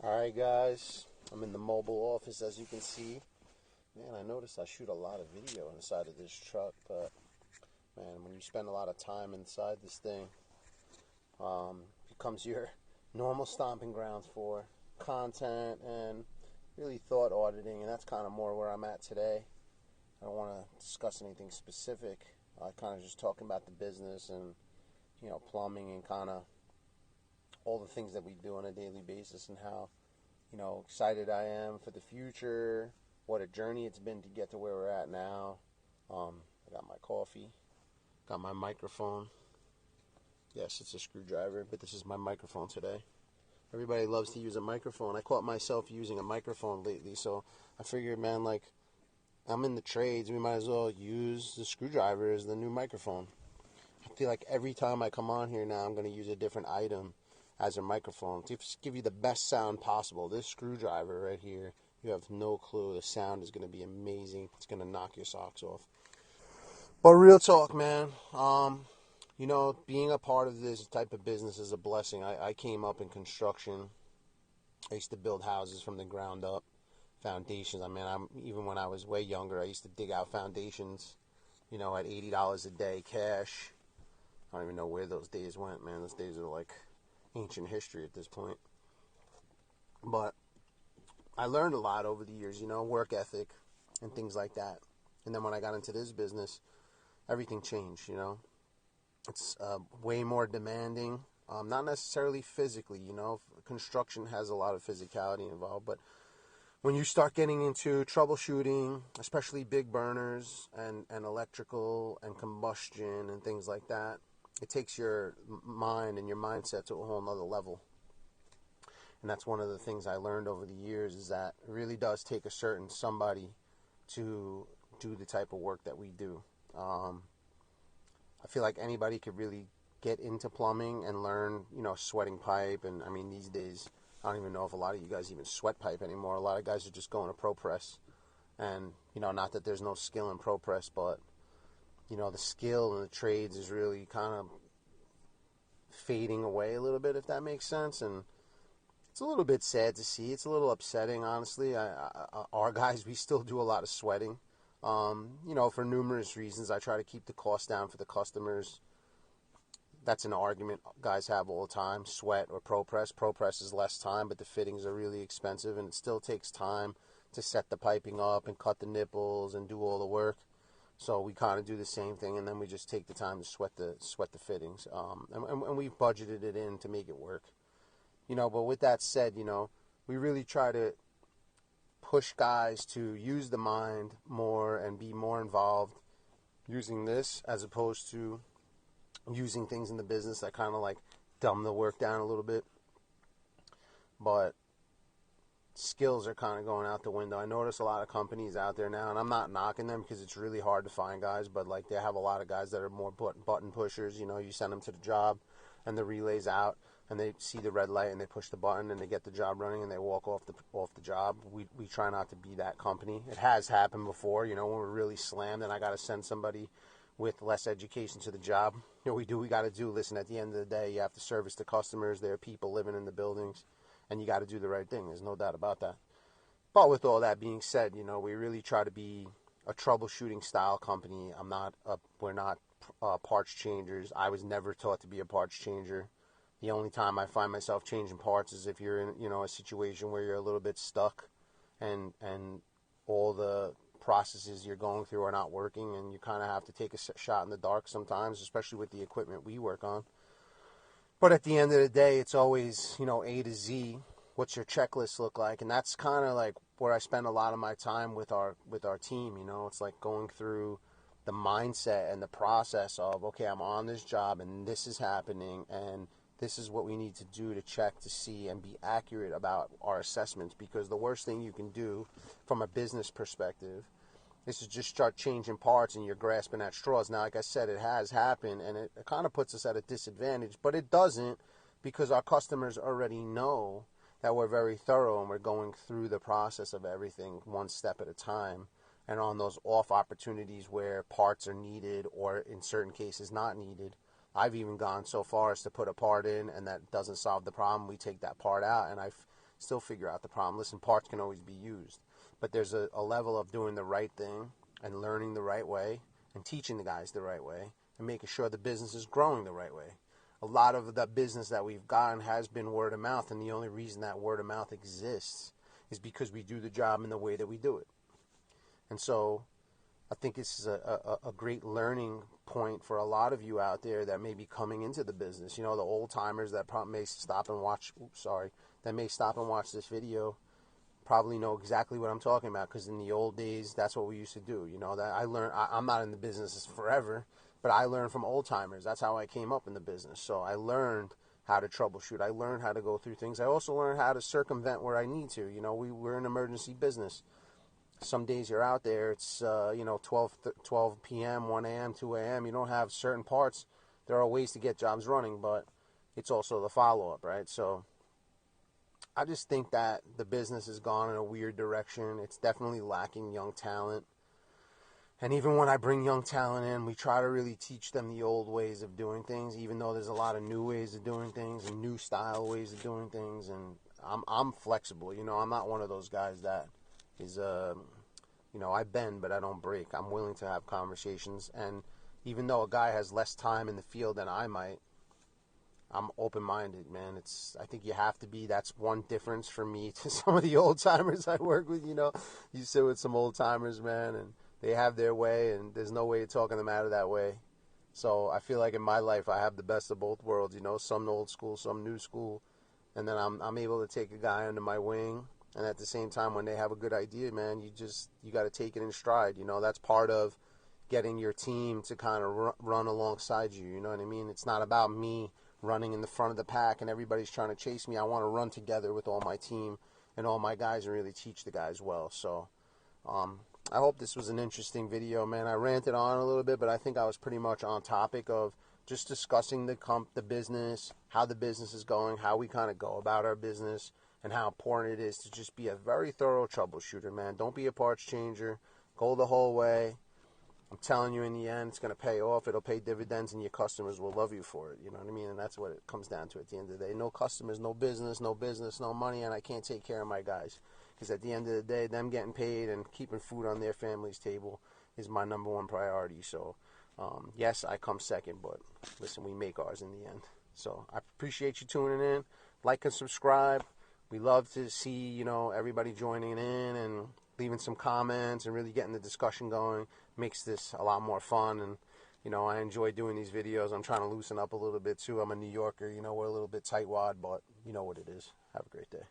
Alright guys, I'm in the mobile office as you can see. Man, I noticed I shoot a lot of video inside of this truck, but man, when you spend a lot of time inside this thing, becomes your normal stomping grounds for content and really thought auditing, and that's kind of more where I'm at today. I don't want to discuss anything specific. I kind of just talking about the business and, plumbing and kind of all the things that we do on a daily basis and how, excited I am for the future, what a journey it's been to get to where we're at now. I got my coffee, got my microphone. Yes, it's a screwdriver, but this is my microphone today. Everybody loves to use a microphone. I caught myself using a microphone lately, so I figured, man, like, I'm in the trades, we might as well use the screwdriver as the new microphone. I feel like every time I come on here now, I'm going to use a different item as a microphone to give you the best sound possible. This screwdriver right here, you have no clue. The sound is going to be amazing. It's going to knock your socks off. But real talk, man, being a part of this type of business is a blessing. I came up in construction. I used to build houses from the ground up, foundations. I mean, even when I was way younger, I used to dig out foundations, at $80 a day cash. I don't even know where those days went, man. Those days are like ancient history at this point. But I learned a lot over the years, work ethic and things like that. And then when I got into this business, everything changed, It's way more demanding, not necessarily physically, Construction has a lot of physicality involved, but when you start getting into troubleshooting, especially big burners and electrical and combustion and things like that, it takes your mind and your mindset to a whole nother level. And that's one of the things I learned over the years, is that it really does take a certain somebody to do the type of work that we do. I feel like anybody could really get into plumbing and learn, sweating pipe. And I mean, these days, I don't even know if a lot of you guys even sweat pipe anymore. A lot of guys are just going to pro press. And, not that there's no skill in pro press, but the skill and the trades is really kind of fading away a little bit, if that makes sense. And it's a little bit sad to see. It's a little upsetting, honestly. Our guys, we still do a lot of sweating, for numerous reasons. I try to keep the cost down for the customers. That's an argument guys have all the time, sweat or pro press. Pro press is less time, but the fittings are really expensive, and it still takes time to set the piping up and cut the nipples and do all the work. So we kind of do the same thing, and then we just take the time to sweat the fittings, and we've budgeted it in to make it work. But with that said, we really try to push guys to use the mind more and be more involved using this, as opposed to using things in the business that kind of like dumb the work down a little bit. But skills are kind of going out the window. I notice a lot of companies out there now, and I'm not knocking them because it's really hard to find guys, but like they have a lot of guys that are more button pushers. You send them to the job and the relay's out and they see the red light and they push the button and they get the job running and they walk off the job. We try not to be that company. It has happened before, when we're really slammed and I got to send somebody with less education to the job. We got to do. Listen, at the end of the day, you have to service the customers. There are people living in the buildings, and you got to do the right thing. There's no doubt about that. But with all that being said, we really try to be a troubleshooting style company. We're not parts changers. I was never taught to be a parts changer. The only time I find myself changing parts is if you're in, a situation where you're a little bit stuck and all the processes you're going through are not working, and you kind of have to take a shot in the dark sometimes, especially with the equipment we work on. But at the end of the day, it's always, A to Z. What's your checklist look like? And that's kind of like where I spend a lot of my time with our team. It's like going through the mindset and the process of, okay, I'm on this job and this is happening and this is what we need to do to check to see and be accurate about our assessments. Because the worst thing you can do from a business perspective is to just start changing parts and you're grasping at straws. Now, like I said, it has happened, and it kind of puts us at a disadvantage, but it doesn't, because our customers already know that we're very thorough and we're going through the process of everything one step at a time. And on those off opportunities where parts are needed or in certain cases not needed, I've even gone so far as to put a part in and that doesn't solve the problem. We take that part out, and I've still figure out the problem. Listen, parts can always be used, but there's a level of doing the right thing and learning the right way and teaching the guys the right way and making sure the business is growing the right way. A lot of the business that we've gotten has been word of mouth, and the only reason that word of mouth exists is because we do the job in the way that we do it. And so I think this is a great learning point for a lot of you out there that may be coming into the business. You know, the old timers that probably may stop and watch, that may stop and watch this video probably know exactly what I'm talking about, because in the old days, that's what we used to do. You know, that I learned, I'm not in the business forever, but I learned from old timers. That's how I came up in the business. So I learned how to troubleshoot. I learned how to go through things. I also learned how to circumvent where I need to. You know, we're an emergency business. Some days you're out there, it's, 12 p.m., 1 a.m., 2 a.m. You don't have certain parts. There are ways to get jobs running, but it's also the follow-up, right? So I just think that the business has gone in a weird direction. It's definitely lacking young talent. And even when I bring young talent in, we try to really teach them the old ways of doing things, even though there's a lot of new ways of doing things and new style ways of doing things. And I'm flexible. You know, I'm not one of those guys that is, I bend, but I don't break. I'm willing to have conversations. And even though a guy has less time in the field than I might, I'm open-minded, man. I think you have to be. That's one difference for me to some of the old-timers I work with, you know. You sit with some old-timers, man, and they have their way, and there's no way of talking them out of that way. So I feel like in my life I have the best of both worlds, you know, some old school, some new school. And then I'm able to take a guy under my wing. And at the same time, when they have a good idea, man, you got to take it in stride. You know, that's part of getting your team to kind of run alongside you. You know what I mean? It's not about me running in the front of the pack and everybody's trying to chase me. I want to run together with all my team and all my guys and really teach the guys well. So I hope this was an interesting video, man. I ranted on a little bit, but I think I was pretty much on topic of just discussing the business, how the business is going, how we kind of go about our business, and how important it is to just be a very thorough troubleshooter, man. Don't be a parts changer. Go the whole way. I'm telling you, in the end, it's going to pay off. It'll pay dividends, and your customers will love you for it. You know what I mean? And that's what it comes down to at the end of the day. No customers, no business, no money, and I can't take care of my guys. Because at the end of the day, them getting paid and keeping food on their family's table is my number one priority. So, yes, I come second, but listen, we make ours in the end. So I appreciate you tuning in. Like and subscribe. We love to see, you know, everybody joining in and leaving some comments and really getting the discussion going. Makes this a lot more fun, and you know, I enjoy doing these videos. I'm trying to loosen up a little bit too. I'm a New Yorker, you know, we're a little bit tightwad, but you know what it is. Have a great day.